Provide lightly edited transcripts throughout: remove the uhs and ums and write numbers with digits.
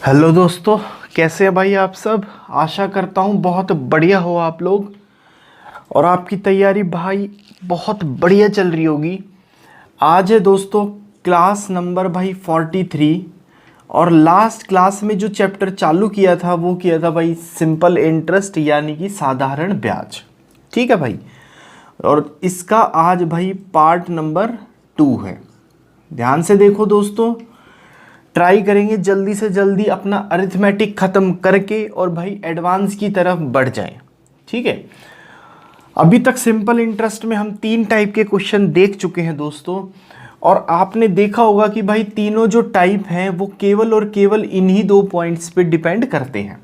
Hello दोस्तों, कैसे हैं भाई आप सब। आशा करता हूँ बहुत बढ़िया हो आप लोग और आपकी तैयारी भाई बहुत बढ़िया चल रही होगी। आज है दोस्तों क्लास नंबर भाई 43 और लास्ट क्लास में जो चैप्टर चालू किया था वो किया था भाई सिंपल इंटरेस्ट यानी कि साधारण ब्याज। ठीक है भाई, और इसका आज भाई पार्ट नंबर 2 है। ध्यान से देखो दोस्तों, ट्राई करेंगे जल्दी से जल्दी अपना अरिथमेटिक ख़त्म करके और भाई एडवांस की तरफ बढ़ जाएं। ठीक है, अभी तक सिंपल इंटरेस्ट में हम 3 टाइप के क्वेश्चन देख चुके हैं दोस्तों, और आपने देखा होगा कि भाई तीनों जो टाइप हैं वो केवल और केवल इन्हीं 2 पॉइंट्स पे डिपेंड करते हैं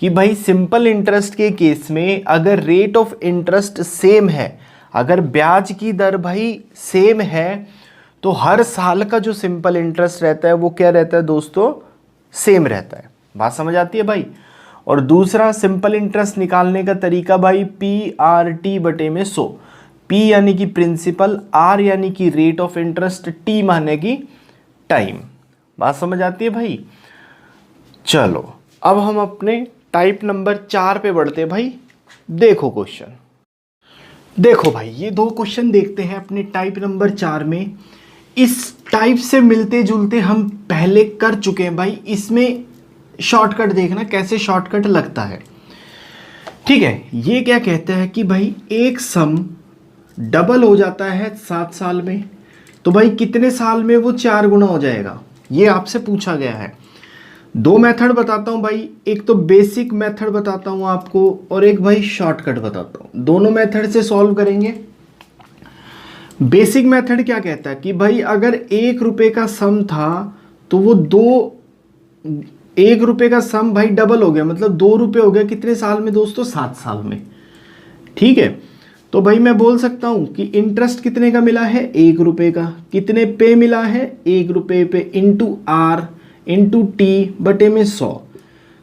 कि भाई सिंपल इंटरेस्ट के केस में अगर रेट ऑफ इंटरेस्ट सेम है, अगर ब्याज की दर भाई सेम है, तो हर साल का जो सिंपल इंटरेस्ट रहता है वो क्या रहता है दोस्तों, सेम रहता है। बात समझ आती है भाई। और दूसरा सिंपल इंटरेस्ट निकालने का तरीका भाई PRT/100। P यानी कि प्रिंसिपल, R यानी कि रेट ऑफ इंटरेस्ट, T माने कि टाइम। बात समझ आती है भाई। चलो अब हम अपने टाइप नंबर 4 पे बढ़ते हैं भाई। देखो क्वेश्चन, देखो भाई ये 2 क्वेश्चन देखते हैं अपने टाइप नंबर 4 में। इस टाइप से मिलते जुलते हम पहले कर चुके हैं भाई। इसमें शॉर्टकट देखना कैसे शॉर्टकट लगता है। ठीक है, ये क्या कहता है कि भाई एक सम डबल हो जाता है 7 साल में, तो भाई कितने साल में वो 4 गुना हो जाएगा, ये आपसे पूछा गया है। 2 मेथड बताता हूं भाई, एक तो बेसिक मेथड बताता हूं आपको और एक भाई शॉर्टकट बताता हूं। दोनों मेथड से सॉल्व करेंगे। बेसिक मेथड क्या कहता है कि भाई अगर 1 रुपए का सम था तो वो 1 रुपए का सम भाई डबल हो गया, मतलब 2 रुपए हो गया कितने साल में दोस्तों, 7 साल में। ठीक है, तो भाई मैं बोल सकता हूं कि इंटरेस्ट कितने का मिला है, 1 रुपए का। कितने पे मिला है, 1 रुपए पे, इंटू R इंटू T/100।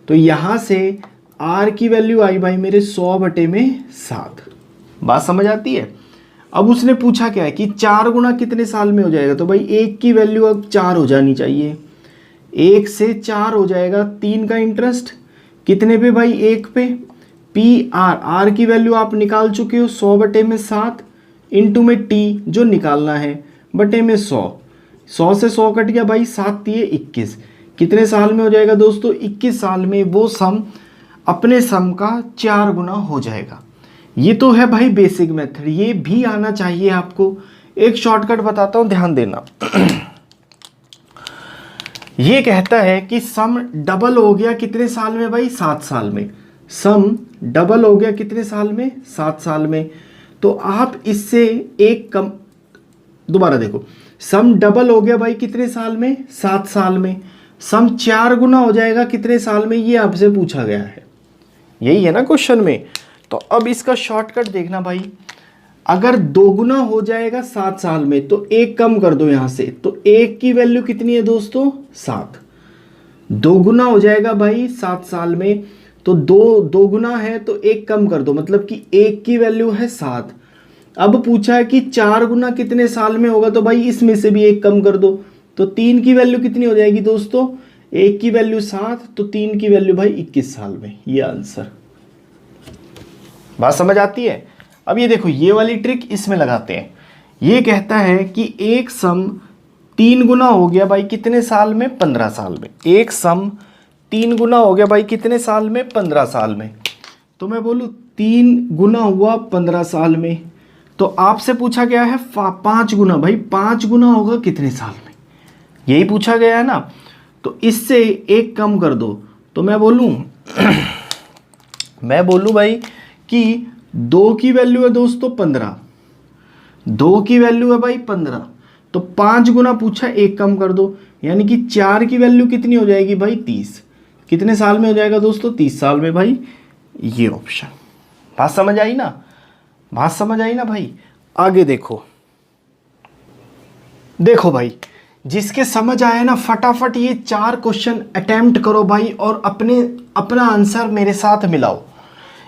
तो यहां से R की वैल्यू आई भाई मेरे 100/7। बात समझ आती है। अब उसने पूछा क्या है कि 4 गुना कितने साल में हो जाएगा, तो भाई 1 की वैल्यू अब 4 हो जानी चाहिए। 1 से 4 हो जाएगा 3 का इंटरेस्ट, कितने पे भाई, 1 पे। R की वैल्यू आप निकाल चुके हो 100/7 इंटू में T जो निकालना है बटे में 100। 100 से 100 कट गया भाई, 7 दिए 21। कितने साल में हो जाएगा दोस्तों, 21 साल में वो सम अपने सम का 4 गुना हो जाएगा। ये तो है भाई बेसिक मेथड, ये भी आना चाहिए आपको। एक शॉर्टकट बताता हूं, ध्यान देना। ये कहता है कि सम डबल हो गया कितने साल में भाई, 7 साल में। सम डबल हो गया कितने साल में, 7 साल में। तो आप इससे एक कम, दोबारा देखो, सम डबल हो गया भाई कितने साल में, 7 साल में। सम 4 गुना हो जाएगा कितने साल में, ये आपसे पूछा गया है। यही है ना क्वेश्चन में। तो अब इसका शॉर्टकट देखना भाई, अगर 2 गुना हो जाएगा 7 साल में तो 1 कम कर दो यहां से, तो 1 की वैल्यू कितनी है दोस्तों, 7। 2 गुना हो जाएगा भाई 7 साल में, तो 2 गुना है तो 1 कम कर दो, मतलब कि 1 की वैल्यू है 7। अब पूछा है कि 4 गुना कितने साल में होगा, तो भाई इसमें से भी 1 कम कर दो, तो 3 की वैल्यू कितनी हो जाएगी दोस्तों, 1 की वैल्यू 7 तो 3 की वैल्यू भाई 21 साल में। ये आंसर। बात समझ आती है। अब ये देखो, ये वाली ट्रिक इसमें लगाते हैं। ये कहता है कि एक सम 3 गुना हो गया भाई कितने साल में, 15 साल में। एक सम 3 गुना हो गया भाई कितने साल में, 15 साल में। तो मैं बोलूँ 3 गुना हुआ 15 साल में, तो आपसे पूछा गया है 5 गुना, भाई 5 गुना होगा कितने साल में, यही पूछा गया है ना। तो इससे 1 कम कर दो, तो मैं बोलूँ भाई कि 2 की वैल्यू है दोस्तों 15, 2 की वैल्यू है भाई 15, तो 5 गुना पूछा, 1 कम कर दो, यानी कि 4 की वैल्यू कितनी हो जाएगी भाई 30। कितने साल में हो जाएगा दोस्तों, 30 साल में भाई। ये ऑप्शन। बात समझ आई ना, बात समझ आई ना भाई। आगे देखो, देखो भाई जिसके समझ आया ना फटाफट ये 4 क्वेश्चन अटेम्प्ट करो भाई और अपना आंसर मेरे साथ मिलाओ।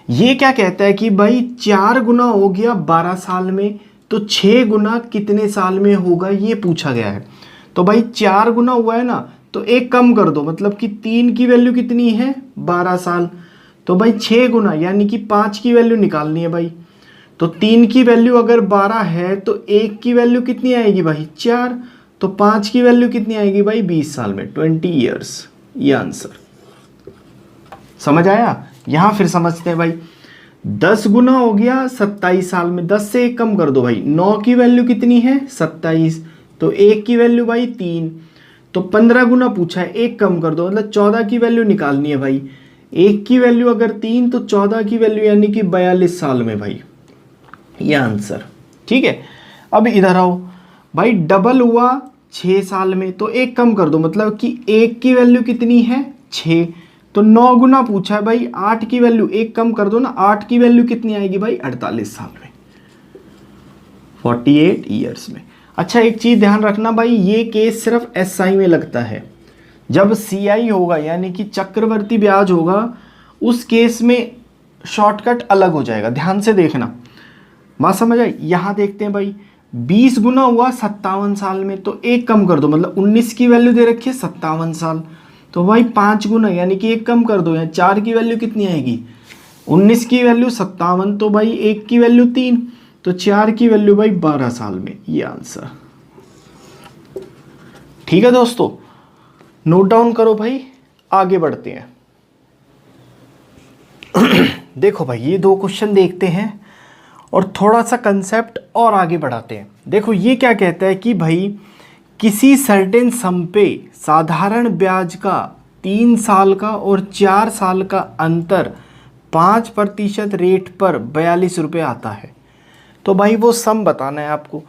ये क्या कहता है कि भाई 4 गुना हो गया 12 साल में, तो 6 गुना कितने साल में होगा, ये पूछा गया है। तो भाई 4 गुना हुआ है ना, तो एक कम कर दो, मतलब कि 3 की वैल्यू कितनी है 12 साल। तो भाई 6 गुना यानी कि 5 की वैल्यू निकालनी है भाई। तो 3 की वैल्यू अगर 12 है तो 1 की वैल्यू कितनी आएगी भाई 4। तो 5 की वैल्यू कितनी आएगी भाई 20 साल में 20 ईयर्स। ये आंसर समझ आया। यहां फिर समझते हैं भाई। 10 गुना हो गया 27 साल में, 10 से 1 कम कर दो भाई। 9 की वैल्यू कितनी है 27, तो 1 की वैल्यू भाई 3। तो 15 गुना पूछा है, 1 कम कर दो, मतलब 14 की वैल्यू निकालनी है भाई। 1 की वैल्यू अगर 3 तो 14 की वैल्यू यानी कि 42 साल में भाई। ये आंसर ठीक है। अब इधर आओ भाई, डबल हुआ 6 साल में, तो 1 कम कर दो, मतलब कि 1 की वैल्यू कितनी है 6। तो 9 गुना पूछा है भाई, 8 की वैल्यू 1 कम कर दो ना, 8 की वैल्यू कितनी आएगी भाई 48 साल में 48 ईयर्स में। अच्छा एक चीज ध्यान रखना भाई, ये केस सिर्फ एसआई में लगता है। जब सीआई होगा यानी कि चक्रवर्ती ब्याज होगा, उस केस में शॉर्टकट अलग हो जाएगा, ध्यान से देखना। बात समझ आई। यहां देखते हैं भाई, 20 गुना हुआ 57 साल में, तो 1 कम कर दो, मतलब 19 की वैल्यू दे रखी है 57 साल। तो भाई 5 गुना यानी कि 1 कम कर दो, यहाँ 4 की वैल्यू कितनी आएगी 19 की वैल्यू 57, तो भाई 1 की वैल्यू 3, तो 4 की वैल्यू भाई 12 साल में। ये आंसर ठीक है दोस्तों, नोट डाउन करो भाई। आगे बढ़ते हैं। देखो भाई ये 2 क्वेश्चन देखते हैं और थोड़ा सा कंसेप्ट और आगे बढ़ाते हैं। देखो ये क्या कहता है कि भाई किसी सर्टेन सम पे साधारण ब्याज का 3 साल का और 4 साल का अंतर 5% रेट पर 42 रुपये आता है। तो भाई वो सम बताना है आपको।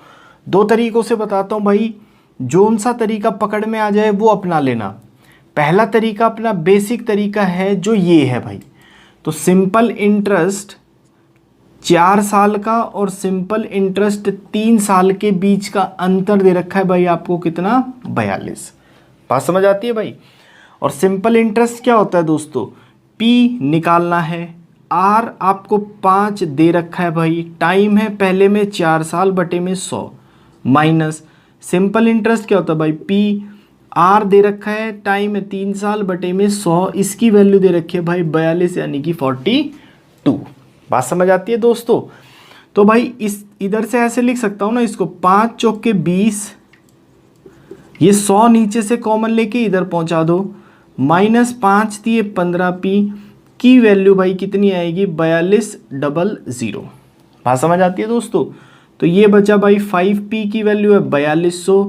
2 तरीकों से बताता हूँ भाई, जोन सा तरीका पकड़ में आ जाए वो अपना लेना। पहला तरीका अपना बेसिक तरीका है जो ये है भाई। तो सिंपल इंटरेस्ट 4 साल का और सिंपल इंटरेस्ट 3 साल के बीच का अंतर दे रखा है भाई आपको कितना 42। बात समझ आती है भाई। और सिंपल इंटरेस्ट क्या होता है दोस्तों, पी निकालना है, आर आपको 5 दे रखा है भाई, टाइम है पहले में 4 साल बटे में 100, माइनस सिंपल इंटरेस्ट क्या होता है भाई, पी आर दे रखा है, टाइम है 3 साल बटे में 100, इसकी वैल्यू दे रखी है भाई 42 यानी कि 42। बात समझ आती है दोस्तों। तो भाई इस इधर से ऐसे लिख सकता हूँ ना इसको, 5 चौक के 20, ये 100 नीचे से कॉमन लेके इधर पहुंचा दो, माइनस 5 दिए 15p की वैल्यू भाई कितनी आएगी 4200। बात समझ आती है दोस्तों। तो ये बचा भाई 5p की वैल्यू है 4200,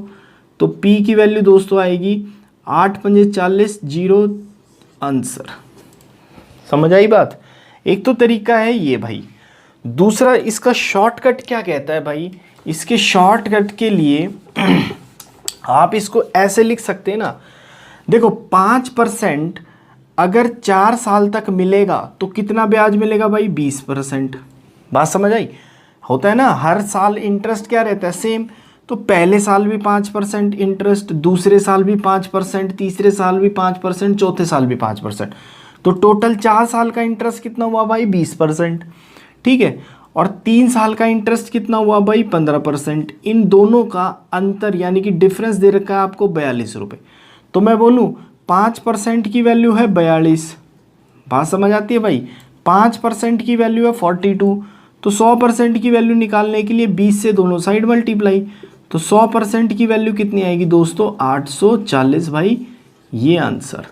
तो p की वैल्यू दोस्तों आएगी 8 पंजे 40, 0 आंसर। समझ आई बात। एक तो तरीका है ये भाई। दूसरा इसका शॉर्टकट क्या कहता है भाई, इसके शॉर्टकट के लिए आप इसको ऐसे लिख सकते हैं ना, देखो 5% अगर 4 साल तक मिलेगा तो कितना ब्याज मिलेगा भाई 20%। बात समझ आई। होता है ना हर साल इंटरेस्ट क्या रहता है सेम, तो पहले साल भी 5% इंटरेस्ट, दूसरे साल भी 5%, तीसरे साल भी 5%, चौथे साल भी 5%, तो टोटल 4 साल का इंटरेस्ट कितना हुआ भाई 20%। ठीक है। और 3 साल का इंटरेस्ट कितना हुआ भाई 15%। इन दोनों का अंतर यानी कि डिफरेंस दे रखा है आपको 42 रुपये। तो मैं बोलूँ 5% की वैल्यू है 42। बात समझ आती है भाई। 5% की वैल्यू है 42, तो 100% की वैल्यू निकालने के लिए 20 से दोनों साइड मल्टीप्लाई, तो 100% की वैल्यू कितनी आएगी दोस्तों 840 भाई। ये आंसर।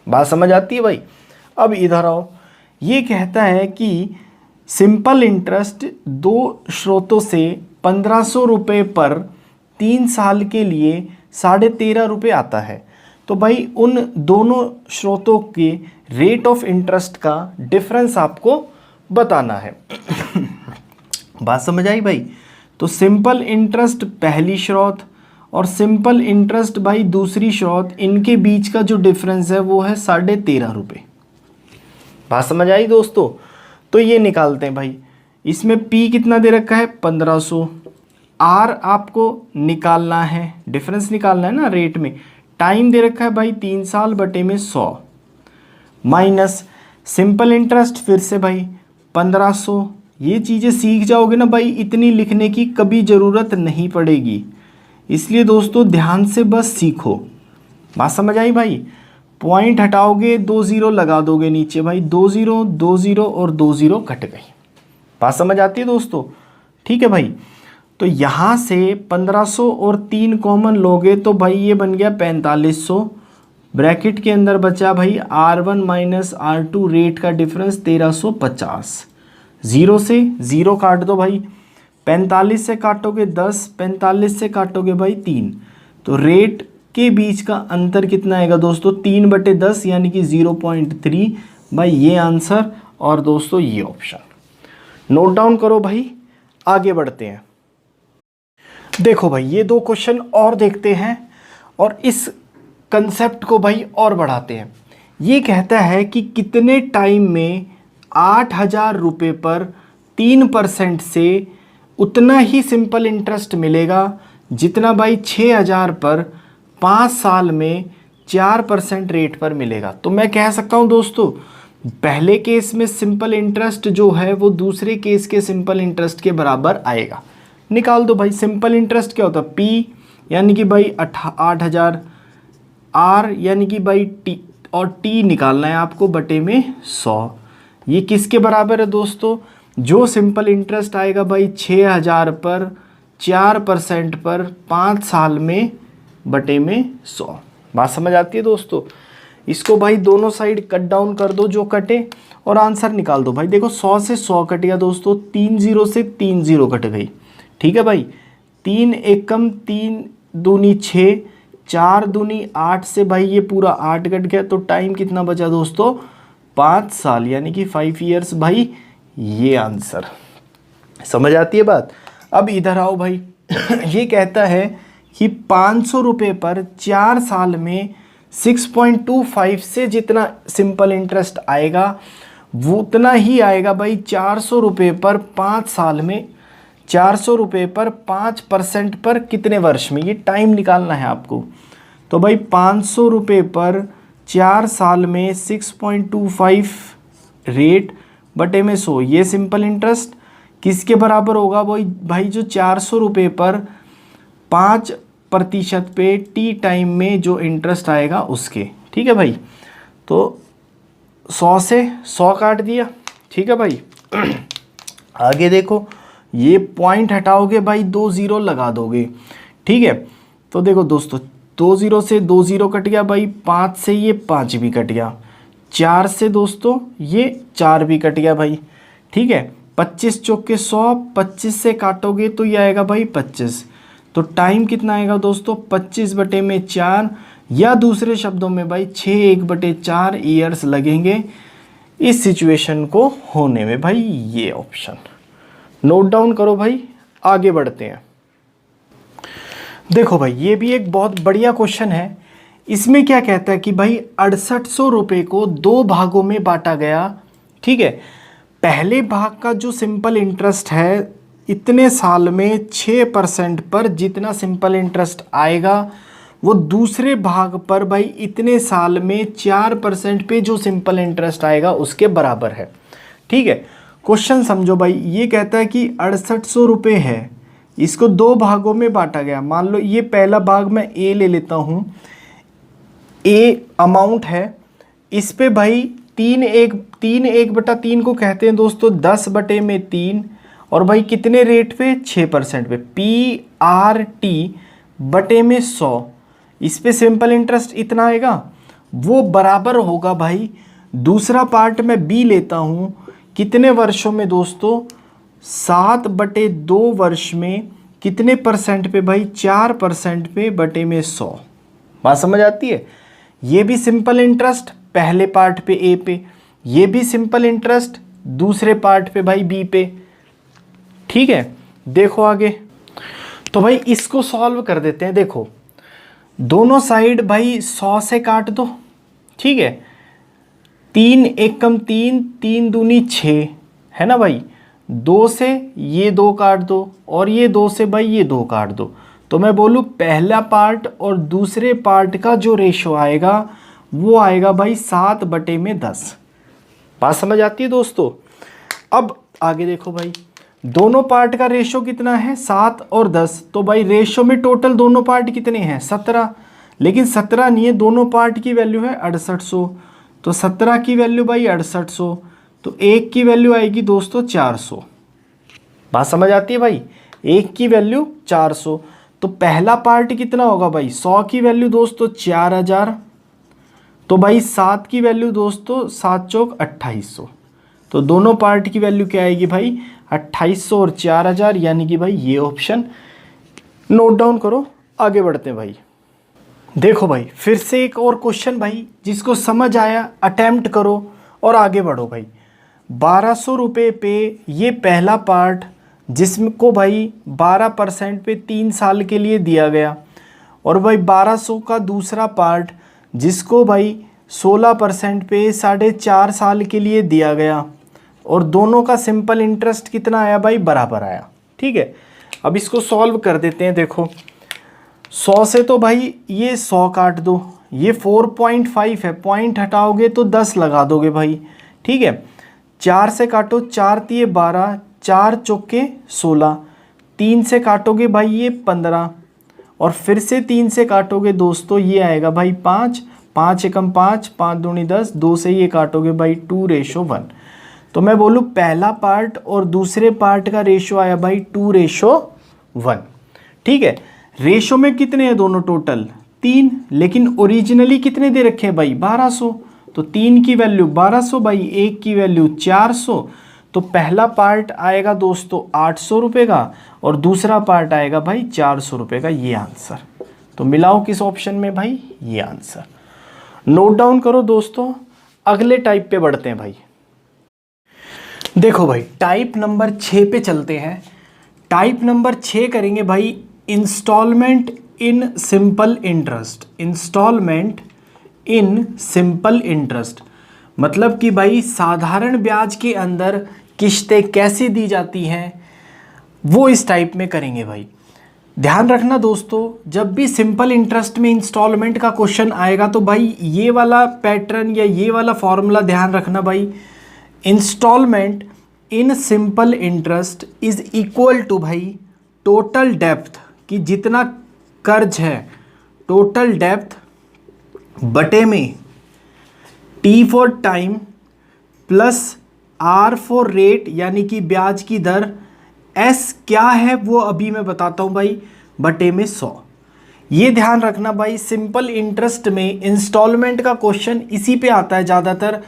बात समझ आती है भाई। अब इधर आओ, ये कहता है कि सिंपल इंटरेस्ट 2 स्रोतों से 1500 रुपये पर 3 साल के लिए 13.5 रुपये आता है। तो भाई उन दोनों स्रोतों के रेट ऑफ इंटरेस्ट का डिफरेंस आपको बताना है। बात समझ आई भाई। तो सिंपल इंटरेस्ट पहली स्रोत और सिंपल इंटरेस्ट भाई दूसरी स्रोत, इनके बीच का जो डिफरेंस है वो है 13.5 रुपये। बात समझ आई दोस्तों। तो ये निकालते हैं भाई। इसमें P कितना दे रखा है 1500, R आपको निकालना है, डिफरेंस निकालना है ना रेट में, टाइम दे रखा है भाई 3 साल बटे में 100, माइनस सिंपल इंटरेस्ट फिर से भाई 1500। ये चीज़ें सीख जाओगे ना भाई, इतनी लिखने की कभी ज़रूरत नहीं पड़ेगी। इसलिए दोस्तों ध्यान से बस सीखो। बात समझ आई भाई? पॉइंट हटाओगे, 2 0 लगा दोगे नीचे भाई, 2 0 2 0 और 2 0 कट गई। बात समझ आती है दोस्तों? ठीक है भाई। तो यहाँ से 1500 और 3 कॉमन लोगे तो भाई ये बन गया 4500। ब्रैकेट के अंदर बचा भाई R1 माइनस R2 रेट का डिफरेंस 1350। 0 से 0 काट दो भाई, 45 से काटोगे 10, 45 से काटोगे भाई 3, तो रेट के बीच का अंतर कितना आएगा दोस्तों? 3/10 यानी कि 0.3 भाई, ये आंसर। और दोस्तों ये ऑप्शन नोट डाउन करो भाई, आगे बढ़ते हैं। देखो भाई ये 2 क्वेश्चन और देखते हैं और इस कंसेप्ट को भाई और बढ़ाते हैं। ये कहता है कि कितने टाइम में 8,000 रुपये पर 3% से उतना ही सिंपल इंटरेस्ट मिलेगा जितना भाई 6,000 पर 5 साल में 4% रेट पर मिलेगा। तो मैं कह सकता हूँ दोस्तों, पहले केस में सिंपल इंटरेस्ट जो है वो दूसरे केस के सिंपल इंटरेस्ट के बराबर आएगा। निकाल दो भाई। सिंपल इंटरेस्ट क्या होता है? P यानी कि भाई 8,000, R यानी कि भाई T, और T निकालना है आपको बटे में 100। ये किसके बराबर है दोस्तों? जो सिंपल इंटरेस्ट आएगा भाई 6,000 पर 4% पर 5 साल में बटे में 100। बात समझ आती है दोस्तों? इसको भाई दोनों साइड कट डाउन कर दो जो कटे और आंसर निकाल दो भाई। देखो 100 से 100 कट गया दोस्तों, 3 0 से 3 0 कट गई। ठीक है भाई, 3 एकम 3 दूनी 6, 4 दूनी 8 से भाई ये पूरा 8 कट गया। तो टाइम कितना बचा दोस्तों? 5 साल यानी कि 5 ईयर्स भाई, ये आंसर। समझ आती है बात? अब इधर आओ भाई। ये कहता है कि 500 रुपये पर 4 साल में 6.25 से जितना सिंपल इंटरेस्ट आएगा वो उतना ही आएगा भाई 400 रुपये पर 5 साल में, 400 रुपये पर 5% पर कितने वर्ष में? ये टाइम निकालना है आपको। तो भाई 500 रुपये पर 4 साल में 6.25 रेट बटे में 100, ये सिंपल इंटरेस्ट किसके बराबर होगा? भाई जो 400 रुपये पर 5% पे टी टाइम में जो इंटरेस्ट आएगा उसके। ठीक है भाई, तो 100 से 100 काट दिया। ठीक है भाई। आगे देखो, ये पॉइंट हटाओगे भाई 2 0 लगा दोगे। ठीक है, तो देखो दोस्तों 2 0 से 2 0 कट गया भाई, 5 से ये 5 भी कट गया, 4 से दोस्तों ये 4 भी कट गया भाई। ठीक है, 25 चौके 100, 25 से काटोगे तो ये आएगा भाई 25। तो टाइम कितना आएगा दोस्तों? 25 बटे में 4, या दूसरे शब्दों में भाई 6 1/4 ईयर्स लगेंगे इस सिचुएशन को होने में भाई। ये ऑप्शन नोट डाउन करो भाई, आगे बढ़ते हैं। देखो भाई ये भी एक बहुत बढ़िया क्वेश्चन है। इसमें क्या कहता है कि भाई 6800 रुपये को 2 भागों में बांटा गया। ठीक है, पहले भाग का जो सिंपल इंटरेस्ट है इतने साल में 6% पर जितना सिंपल इंटरेस्ट आएगा वो दूसरे भाग पर भाई इतने साल में 4% पे जो सिंपल इंटरेस्ट आएगा उसके बराबर है। ठीक है, क्वेश्चन समझो भाई। ये कहता है कि 6800 रुपये है, इसको 2 भागों में बांटा गया। मान लो ये पहला भाग मैं ए ले लेता हूँ, ए अमाउंट है, इस पे भाई 3/3 को कहते हैं दोस्तों 10 बटे में 3, और भाई कितने रेट पे? 6% पे, PRT बटे में 100। इस पे सिंपल इंटरेस्ट इतना आएगा, वो बराबर होगा भाई। दूसरा पार्ट मैं बी लेता हूँ, कितने वर्षों में दोस्तों? 7/2 वर्ष में कितने परसेंट पे भाई? 4% पे बटे में 100। बात समझ आती है? ये भी सिंपल इंटरेस्ट पहले पार्ट पे ए पे, ये भी सिंपल इंटरेस्ट दूसरे पार्ट पे भाई बी पे। ठीक है, देखो आगे। तो भाई इसको सॉल्व कर देते हैं। देखो दोनों साइड भाई 100 से काट दो। ठीक है, 3 एकम 3, 3 दूनी 6 है ना भाई। 2 से ये 2 काट दो और ये 2 से भाई ये 2 काट दो। तो मैं बोलूँ पहला पार्ट और दूसरे पार्ट का जो रेशो आएगा वो आएगा भाई 7 बटे में 10। बात समझ आती है दोस्तों? अब आगे देखो भाई, दोनों पार्ट का रेशो कितना है? 7 और 10। तो भाई रेशो में टोटल दोनों पार्ट कितने हैं? 17। लेकिन 17 नहीं है, दोनों पार्ट की वैल्यू है 6800। तो 17 की वैल्यू भाई 6800, तो एक की वैल्यू आएगी दोस्तों 400। बात समझ आती है भाई, एक की वैल्यू 400। तो पहला पार्ट कितना होगा भाई, 100 की वैल्यू दोस्तों 4000। तो भाई 7 की वैल्यू दोस्तों 7 चौक 2800। तो दोनों पार्ट की वैल्यू क्या आएगी भाई, 2800 और 4000, यानी कि भाई ये ऑप्शन नोट डाउन करो। आगे बढ़ते हैं भाई। देखो भाई फिर से एक और क्वेश्चन भाई, जिसको समझ आया अटेम्प्ट करो और आगे बढ़ो भाई। 1200 रुपये पे ये पहला पार्ट, जिसको भाई 12% पे 3 साल के लिए दिया गया, और भाई 1200 का दूसरा पार्ट, जिसको भाई 16% पे 4.5 साल के लिए दिया गया, और दोनों का सिंपल इंटरेस्ट कितना आया भाई, बराबर आया। ठीक है, अब इसको सॉल्व कर देते हैं। देखो 100 से तो भाई ये 100 काट दो, ये 4.5 है, पॉइंट हटाओगे तो 10 लगा दोगे भाई। ठीक है, 4 से काटो, 4 तिये 12, 4 चौके 16, 3 से काटोगे भाई ये 15, और फिर से 3 से काटोगे दोस्तों ये आएगा भाई 5, 5 एकम 5, 5 दूनी 10, 2 से ये काटोगे भाई 2:1। तो मैं बोलूँ पहला पार्ट और दूसरे पार्ट का रेशो आया भाई 2:1। ठीक है, रेशो में कितने हैं दोनों टोटल 3, लेकिन ओरिजिनली कितने दे रखे हैं भाई 1200। तो 3 की वैल्यू 1200 भाई, 1 की वैल्यू 400। तो पहला पार्ट आएगा दोस्तों 800 रुपये का, और दूसरा पार्ट आएगा भाई 400 रुपये का, ये आंसर। तो मिलाओ किस ऑप्शन में भाई, ये आंसर। नोट डाउन करो दोस्तों। अगले टाइप पे बढ़ते हैं भाई। देखो भाई टाइप नंबर 6 पे चलते हैं। टाइप नंबर 6 करेंगे भाई, instalment in simple interest. Instalment in simple interest मतलब कि भाई साधारण ब्याज के अंदर किस्तें कैसे दी जाती हैं, वो इस टाइप में करेंगे भाई। ध्यान रखना दोस्तों, जब भी सिंपल इंटरेस्ट में इंस्टॉलमेंट का क्वेश्चन आएगा तो भाई ये वाला पैटर्न या ये वाला फॉर्मूला ध्यान रखना भाई। Instalment in simple interest is equal to भाई टोटल डेप्थ, कि जितना कर्ज है टोटल डेप्थ बटे में T for time plus R for rate, यानी कि ब्याज की दर। एस क्या है वो अभी मैं बताता हूँ भाई, बटे में 100। ये ध्यान रखना भाई, सिंपल इंटरेस्ट में इंस्टॉलमेंट का क्वेश्चन इसी पे आता है ज़्यादातर।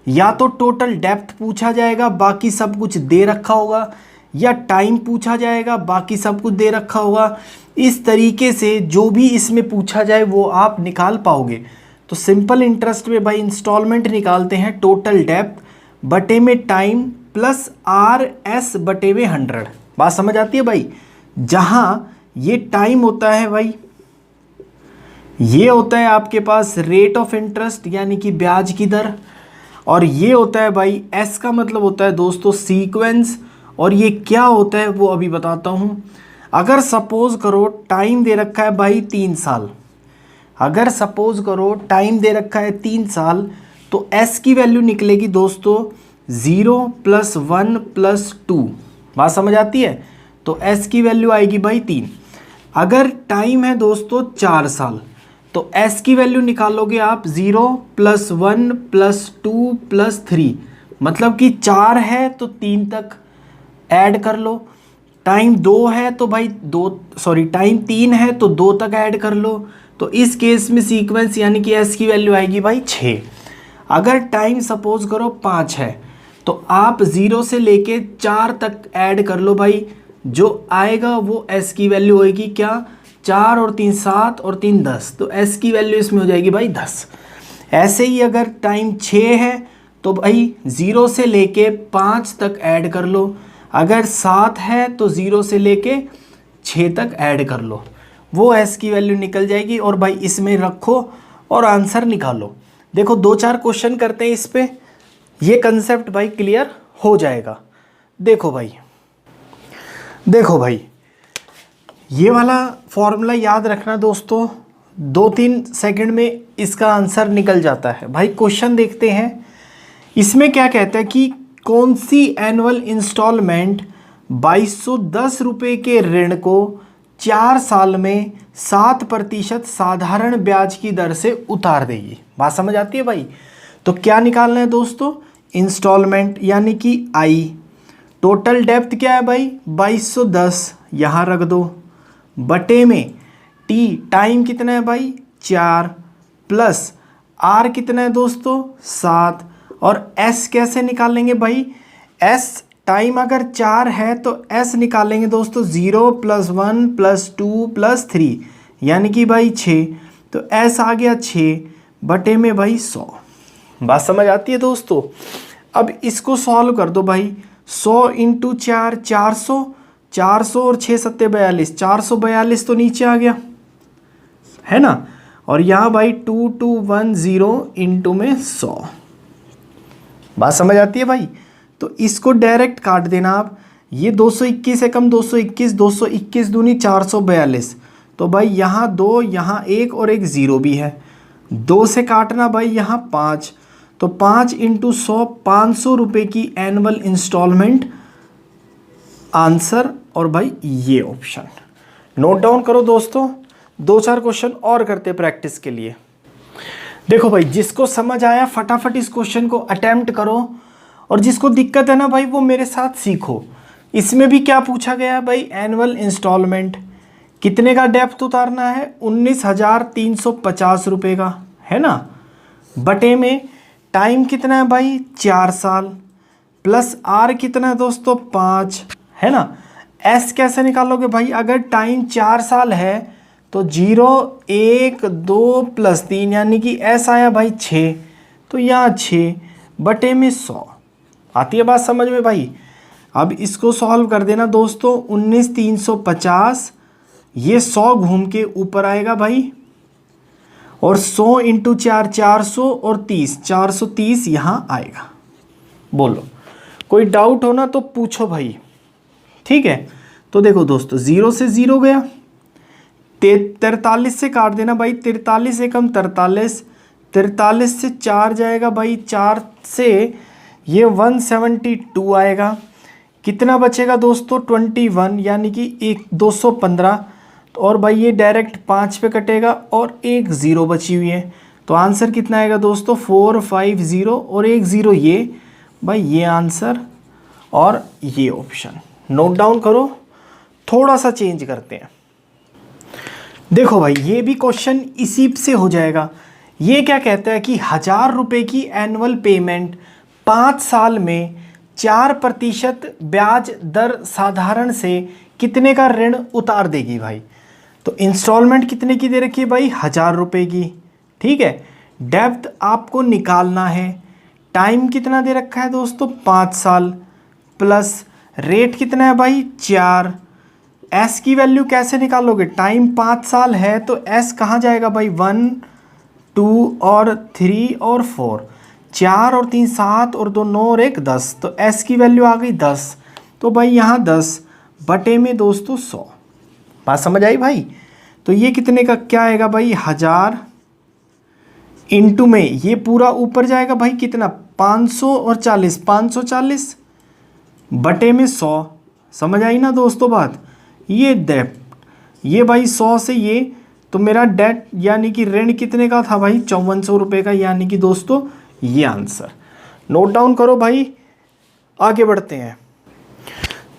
या तो टोटल डेप्थ पूछा जाएगा, बाकी सब कुछ दे रखा होगा, या टाइम पूछा जाएगा, बाकी सब कुछ दे रखा होगा। इस तरीके से जो भी इसमें पूछा जाए वो आप निकाल पाओगे। तो सिंपल इंटरेस्ट में भाई इंस्टॉलमेंट निकालते हैं टोटल डेप्थ बटे में टाइम प्लस आर एस बटे में 100। बात समझ आती है भाई। जहाँ ये टाइम होता है भाई, ये होता है आपके पास रेट ऑफ इंटरेस्ट यानी कि ब्याज की दर, और ये होता है भाई एस का मतलब होता है दोस्तों सीक्वेंस, और ये क्या होता है वो अभी बताता हूँ। अगर सपोज करो टाइम दे रखा है भाई 3 साल, अगर सपोज करो टाइम दे रखा है 3 साल, तो एस की वैल्यू निकलेगी दोस्तों 0 + 1 + 2। बात समझ आती है। तो एस की वैल्यू आएगी भाई 3। अगर टाइम है दोस्तों 4 साल, तो एस की वैल्यू निकालोगे आप 0 + 1 + 2 + 3, मतलब कि 4 है तो 3 तक ऐड कर लो। टाइम 2 है तो भाई टाइम 3 है तो 2 तक ऐड कर लो। तो इस केस में सीक्वेंस यानी कि एस की वैल्यू आएगी भाई 6। अगर टाइम सपोज करो 5 है, तो आप 0 से लेके 4 तक ऐड कर लो भाई, जो आएगा वो एस की वैल्यू होएगी क्या, 4 और 3 7 और 3 10, तो एस की वैल्यू इसमें हो जाएगी भाई 10। ऐसे ही अगर टाइम 6 है तो भाई 0 से लेके 5 तक ऐड कर लो, अगर 7 है तो 0 से लेके 6 तक ऐड कर लो, वो एस की वैल्यू निकल जाएगी। और भाई इसमें रखो और आंसर निकालो। देखो 2-4 क्वेश्चन करते हैं इस पे, ये कंसेप्ट भाई क्लियर हो जाएगा। देखो भाई ये वाला फॉर्मूला याद रखना दोस्तों, 2-3 सेकंड में इसका आंसर निकल जाता है। भाई क्वेश्चन देखते हैं, इसमें क्या कहता है कि कौन सी एनुअल इंस्टॉलमेंट 2210 रुपये के ऋण को 4 साल में 7% साधारण ब्याज की दर से उतार देगी। बात समझ आती है भाई? तो क्या निकालना है दोस्तों? इंस्टॉलमेंट यानी कि आई। टोटल डेप्थ क्या है भाई? 2210, यहाँ रख दो, बटे में टी टाइम कितना है भाई? 4, प्लस आर कितना है दोस्तों? 7। और एस कैसे निकालेंगे भाई? एस टाइम अगर 4 है तो एस निकालेंगे दोस्तों 0 + 1 + 2 + 3 यानी कि भाई 6। तो एस आ गया 6 बटे में भाई 100। बात समझ आती है दोस्तों? अब इसको सॉल्व कर दो भाई। 100 × 4 400, 400 और 6 7 42, 442 तो नीचे आ गया है ना। और यहाँ भाई 2210 इंटू में 100। बात समझ आती है भाई? तो इसको डायरेक्ट काट देना आप। ये 221 है कम 221, 221 दूनी 442। तो भाई यहाँ 2, यहाँ 1 और एक 0 भी है। 2 से काटना भाई यहाँ 5। तो 5 × 100, 500 रुपये की एनुअल इंस्टॉलमेंट आंसर। और भाई ये ऑप्शन नोट डाउन करो दोस्तों। 2-4 क्वेश्चन और करते प्रैक्टिस के लिए। देखो भाई, जिसको समझ आया फटाफट इस क्वेश्चन को अटेम्प्ट करो, और जिसको दिक्कत है ना भाई वो मेरे साथ सीखो। इसमें भी क्या पूछा गया है भाई? एनुअल इंस्टॉलमेंट कितने का डेप्थ उतारना है? 19,350 रुपये का, है ना। बटे में टाइम कितना है भाई? 4 साल, प्लस आर कितना है दोस्तों? 5, है ना। एस कैसे निकालोगे भाई? अगर टाइम 4 साल है तो 0 1 2 + 3 यानी कि एस आया भाई 6। तो यहाँ 6 बटे में 100। आती है बात समझ में भाई? अब इसको सॉल्व कर देना दोस्तों। 19,350, ये 100 घूम के ऊपर आएगा भाई, और 100 × 4 400 और 30 430 यहाँ आएगा। बोलो, कोई डाउट हो ना तो पूछो भाई, ठीक है। तो देखो दोस्तों, 0 से 0 गया, 43 से काट देना भाई। 43 एकम 43, 43 से 4 जाएगा भाई, 4 से ये 172 आएगा। कितना बचेगा दोस्तों? 21 यानी कि 215। और भाई ये डायरेक्ट 5 पे कटेगा और एक 0 बची हुई है। तो आंसर कितना आएगा दोस्तों? 450 और एक 0 ये भाई, ये आंसर और ये ऑप्शन नोट डाउन करो। थोड़ा सा चेंज करते हैं। देखो भाई, ये भी क्वेश्चन इसी से हो जाएगा। ये क्या कहता है कि 1000 रुपये की एनुअल पेमेंट 5 साल में 4% ब्याज दर साधारण से कितने का ऋण उतार देगी भाई। तो इंस्टॉलमेंट कितने की दे रखी है भाई? 1000 रुपये की, ठीक है। डेप्थ आपको निकालना है। टाइम कितना दे रखा है दोस्तों? 5 साल, प्लस रेट कितना है भाई? 4। एस की वैल्यू कैसे निकालोगे? टाइम 5 साल है तो एस कहाँ जाएगा भाई? 1 2 और 3 और 4, 4 और 3 7 और 2 9 और 1 10। तो एस की वैल्यू आ गई 10। तो भाई यहाँ 10 बटे में दोस्तों 100। बात समझ आई भाई? तो ये कितने का क्या आएगा भाई? 1000 इंटू में ये पूरा ऊपर जाएगा भाई कितना? 540, 540 बटे में 100। समझ आई ना दोस्तों बात? ये डेप्थ, ये भाई 100 से ये, तो मेरा डेट यानी कि ऋण कितने का था भाई? 5400 रुपये का, यानी कि दोस्तों ये आंसर नोट डाउन करो भाई। आगे बढ़ते हैं।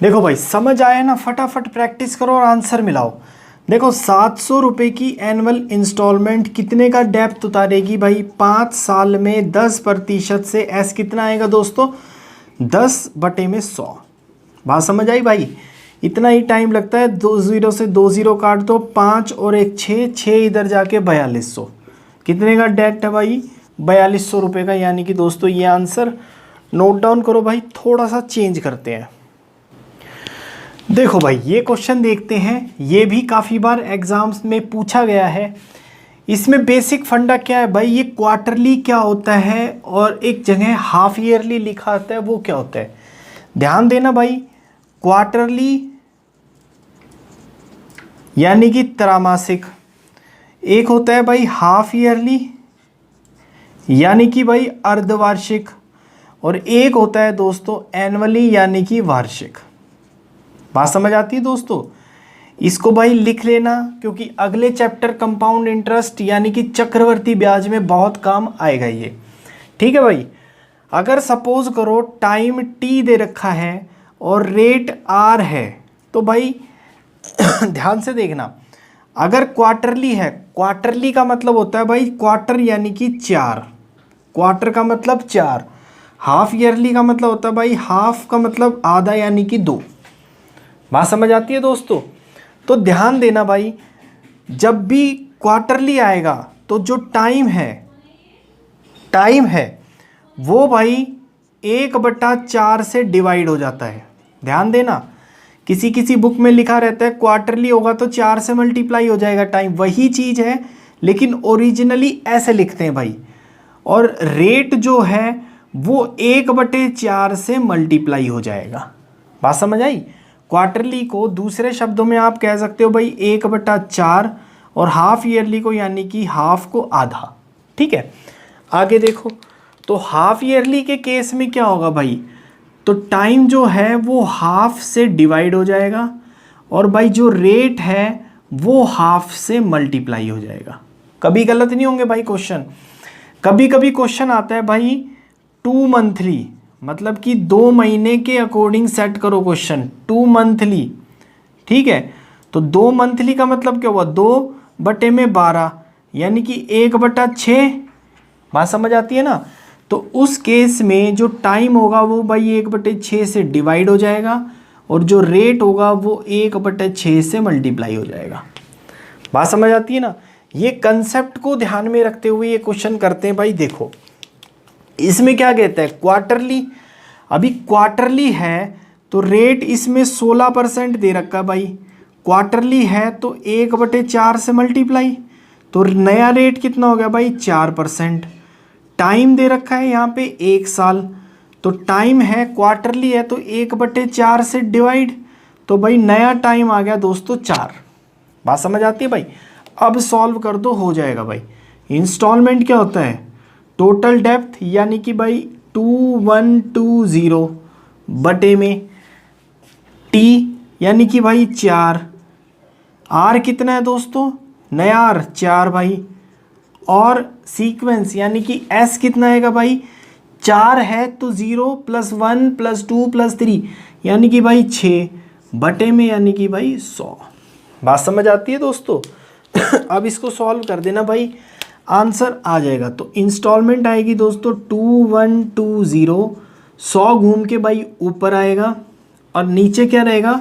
देखो भाई, समझ आया ना? फटाफट प्रैक्टिस करो और आंसर मिलाओ। देखो, 700 रुपये की एनुअल इंस्टॉलमेंट कितने का डेप्थ उतारेगी भाई? 5 साल में 10% से। एस कितना आएगा दोस्तों? 10 बटे में 100। बात समझ आई भाई? इतना ही टाइम लगता है। 2 0 से 2 0 काट दो, 5 और 1 6, 6 इधर जाके 4200। कितने का डेट है भाई? 4200 रुपये का, यानी कि दोस्तों ये आंसर नोट डाउन करो भाई। थोड़ा सा चेंज करते हैं। देखो भाई, ये क्वेश्चन देखते हैं। ये भी काफ़ी बार एग्जाम्स में पूछा गया है। इसमें बेसिक फंडा क्या है भाई? ये क्वार्टरली क्या होता है, और एक जगह हाफ ईयरली लिखा आता है, वो क्या होता है? ध्यान देना भाई। क्वार्टरली यानी कि त्रैमासिक, एक होता है भाई हाफ ईयरली यानी कि भाई अर्धवार्षिक, और एक होता है दोस्तों एनुअली यानी कि वार्षिक। बात समझ आती है दोस्तों? इसको भाई लिख लेना, क्योंकि अगले चैप्टर कंपाउंड इंटरेस्ट यानी कि चक्रवर्ती ब्याज में बहुत काम आएगा ये। ठीक है भाई। अगर सपोज करो टाइम टी दे रखा है और रेट आर है, तो भाई ध्यान से देखना, अगर क्वार्टरली है, क्वार्टरली का मतलब होता है भाई क्वार्टर यानी कि 4, क्वार्टर का मतलब 4, हाफ ईयरली का मतलब होता है भाई हाफ का मतलब आधा यानी कि 2। बात समझ आती है दोस्तों? तो ध्यान देना भाई, जब भी क्वार्टरली आएगा तो जो टाइम है वो भाई 1/4 से डिवाइड हो जाता है। ध्यान देना, किसी किसी बुक में लिखा रहता है क्वार्टरली होगा तो 4 से मल्टीप्लाई हो जाएगा टाइम, वही चीज़ है लेकिन ओरिजिनली ऐसे लिखते हैं भाई। और रेट जो है वो 1/4 से मल्टीप्लाई हो जाएगा। बात समझ आई? क्वार्टरली को दूसरे शब्दों में आप कह सकते हो भाई 1/4, और हाफ ईयरली को यानी कि हाफ को आधा। ठीक है, आगे देखो। तो हाफ ईयरली के केस में क्या होगा भाई, तो टाइम जो है वो हाफ से डिवाइड हो जाएगा, और भाई जो रेट है वो हाफ से मल्टीप्लाई हो जाएगा। कभी गलत नहीं होंगे भाई क्वेश्चन। कभी कभी क्वेश्चन आता है भाई 2 मंथली, मतलब कि 2 महीने के अकॉर्डिंग सेट करो क्वेश्चन, 2 मंथली। ठीक है, तो 2 मंथली का मतलब क्या हुआ, 2/12 यानी कि 1/6। बात समझ आती है ना? तो उस केस में जो टाइम होगा वो भाई 1/6 से डिवाइड हो जाएगा, और जो रेट होगा वो 1/6 से मल्टीप्लाई हो जाएगा। बात समझ आती है ना? ये कंसेप्ट को ध्यान में रखते हुए ये क्वेश्चन करते हैं भाई। देखो इसमें क्या कहता है, क्वार्टरली, अभी क्वार्टरली है तो रेट इसमें 16% दे रखा है भाई। क्वार्टरली है तो 1/4 से मल्टीप्लाई, तो नया रेट कितना हो गया भाई 4%। टाइम दे रखा है यहाँ पे 1 साल, तो टाइम है क्वार्टरली है तो 1/4 से डिवाइड, तो भाई नया टाइम आ गया दोस्तों 4। बात समझ आती है भाई? अब सॉल्व कर दो, हो जाएगा भाई। इंस्टॉलमेंट क्या होता है, टोटल डेप्थ यानी कि भाई 2120 बटे में टी यानी कि भाई 4, आर कितना है दोस्तों, नया आर 4 भाई, और सीक्वेंस यानी कि एस कितना आएगा भाई 4 है तो 0 + 1 + 2 + 3 यानी कि भाई 6 बटे में यानी कि भाई 100। बात समझ आती है दोस्तों? अब इसको सॉल्व कर देना भाई, आंसर आ जाएगा। तो इंस्टॉलमेंट आएगी दोस्तों 2120, 100 घूम के भाई ऊपर आएगा, और नीचे क्या रहेगा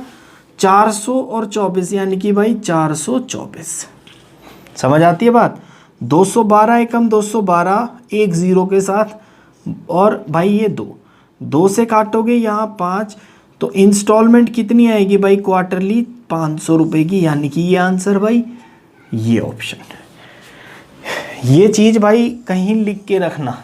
400 और 24 यानी कि भाई 424। समझ आती है बात? 212 एकम 212 एक 0 के साथ, और भाई ये 2 से काटोगे यहाँ 5, तो इंस्टॉलमेंट कितनी आएगी भाई क्वार्टरली 500 रुपये की, यानी कि ये आंसर भाई ये ऑप्शन। ये चीज़ भाई कहीं लिख के रखना,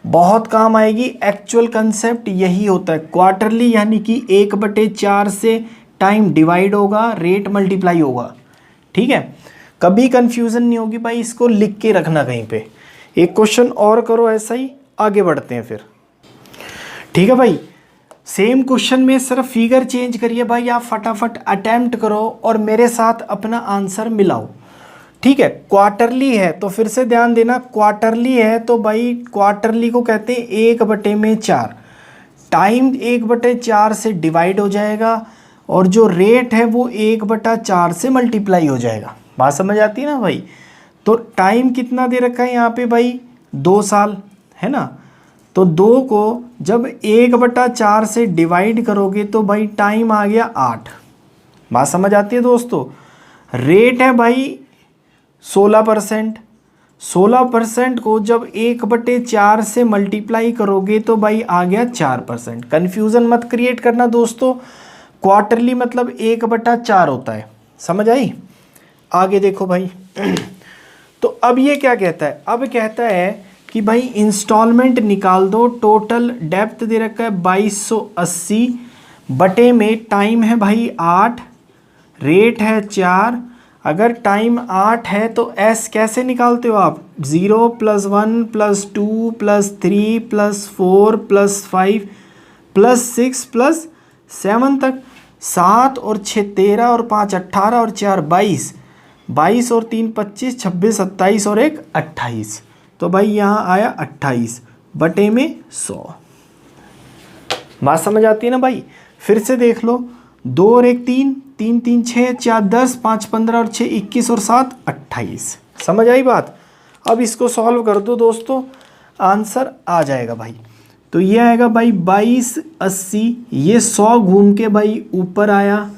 बहुत काम आएगी। एक्चुअल कंसेप्ट यही होता है, क्वार्टरली यानी कि 1/4 से टाइम डिवाइड होगा, रेट मल्टीप्लाई होगा। ठीक है, कभी कंफ्यूजन नहीं होगी भाई, इसको लिख के रखना कहीं पे। एक क्वेश्चन और करो ऐसा ही, आगे बढ़ते हैं फिर। ठीक है भाई, सेम क्वेश्चन में सिर्फ फिगर चेंज करिए भाई, आप फटाफट अटेम्प्ट करो और मेरे साथ अपना आंसर मिलाओ। ठीक है, क्वार्टरली है तो फिर से ध्यान देना, क्वार्टरली है तो भाई क्वार्टरली को कहते हैं 1/4, टाइम 1/4 से डिवाइड हो जाएगा, और जो रेट है वो 1/4 से मल्टीप्लाई हो जाएगा। बात समझ आती है ना भाई? तो टाइम कितना दे रखा है यहाँ पे भाई 2 साल है ना, तो 2 को जब 1/4 से डिवाइड करोगे तो भाई टाइम आ गया 8। बात समझ आती है दोस्तों? रेट है भाई 16%, 16% को जब 1/4 से मल्टीप्लाई करोगे तो भाई आ गया 4%। कन्फ्यूज़न मत क्रिएट करना दोस्तों, क्वार्टरली मतलब 1/4 होता है। समझ आई? आगे देखो भाई। तो अब ये क्या कहता है, अब कहता है कि भाई इंस्टॉलमेंट निकाल दो, टोटल डेप्थ दे रखा है 2280 बटे में टाइम है भाई 8, रेट है 4। अगर टाइम 8 है तो एस कैसे निकालते हो आप, 0 + 1 + 2 + 3 + 4 + 5 + 6 + 7 तक। 7 और 6 13 और 5 18 और 4 22, 22 और 3 25, 26 27 और 1 28। तो भाई यहाँ आया 28 बटे में 100। बात समझ आती है ना भाई। फिर से देख लो, 2 और 1 3, 3 3 6, 4 10, 5 15 और 6 21 और 7 28। समझ आई बात। अब इसको सॉल्व कर दो दोस्तों, आंसर आ जाएगा भाई। तो ये आएगा भाई 22 80, ये 100 घूम के भाई ऊपर आया,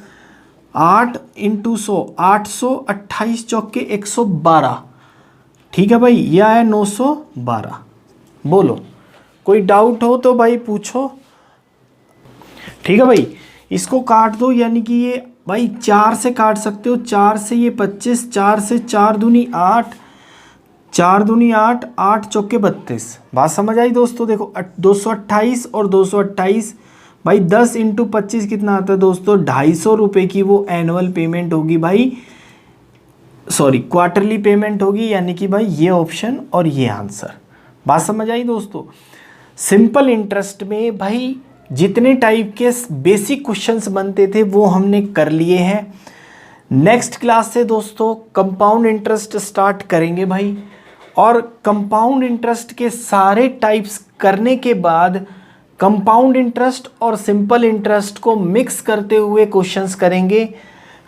8 × 100 800, 28 चौके 112। ठीक है भाई, ये आया 912। बोलो कोई डाउट हो तो भाई पूछो। ठीक है भाई, इसको काट दो, यानी कि ये भाई 4 से काट सकते हो, 4 से ये 25, 4 से 4 दूनी 8, 4 दूनी 8, 8 चौके 32। बात समझ आई दोस्तों। देखो 228 और 228 भाई 10 × 25 कितना आता है दोस्तों, 250 रुपये की वो एनुअल पेमेंट होगी भाई, सॉरी क्वार्टरली पेमेंट होगी, यानी कि भाई ये ऑप्शन और ये आंसर। बात समझ आई दोस्तों। सिंपल इंटरेस्ट में भाई जितने टाइप के बेसिक क्वेश्चंस बनते थे वो हमने कर लिए हैं। नेक्स्ट क्लास से दोस्तों कंपाउंड इंटरेस्ट स्टार्ट करेंगे भाई, और कंपाउंड इंटरेस्ट के सारे टाइप्स करने के बाद कंपाउंड इंटरेस्ट और सिंपल इंटरेस्ट को मिक्स करते हुए क्वेश्चंस करेंगे।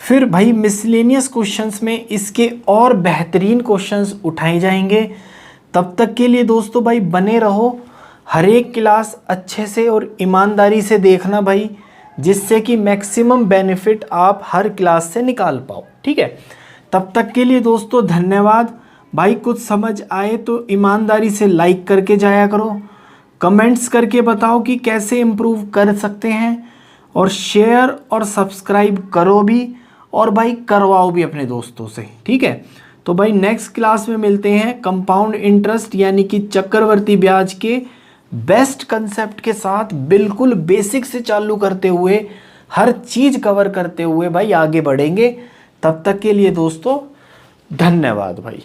फिर भाई मिसलेनियस क्वेश्चंस में इसके और बेहतरीन क्वेश्चंस उठाए जाएंगे। तब तक के लिए दोस्तों भाई बने रहो, हर एक क्लास अच्छे से और ईमानदारी से देखना भाई, जिससे कि मैक्सिमम बेनिफिट आप हर क्लास से निकाल पाओ। ठीक है, तब तक के लिए दोस्तों धन्यवाद भाई। कुछ समझ आए तो ईमानदारी से लाइक करके जाया करो, कमेंट्स करके बताओ कि कैसे इम्प्रूव कर सकते हैं, और शेयर और सब्सक्राइब करो भी, और भाई करवाओ भी अपने दोस्तों से। ठीक है, तो भाई नेक्स्ट क्लास में मिलते हैं कंपाउंड इंटरेस्ट यानी कि चक्रवर्ती ब्याज के बेस्ट कंसेप्ट के साथ, बिल्कुल बेसिक से चालू करते हुए हर चीज़ कवर करते हुए भाई आगे बढ़ेंगे। तब तक के लिए दोस्तों धन्यवाद भाई।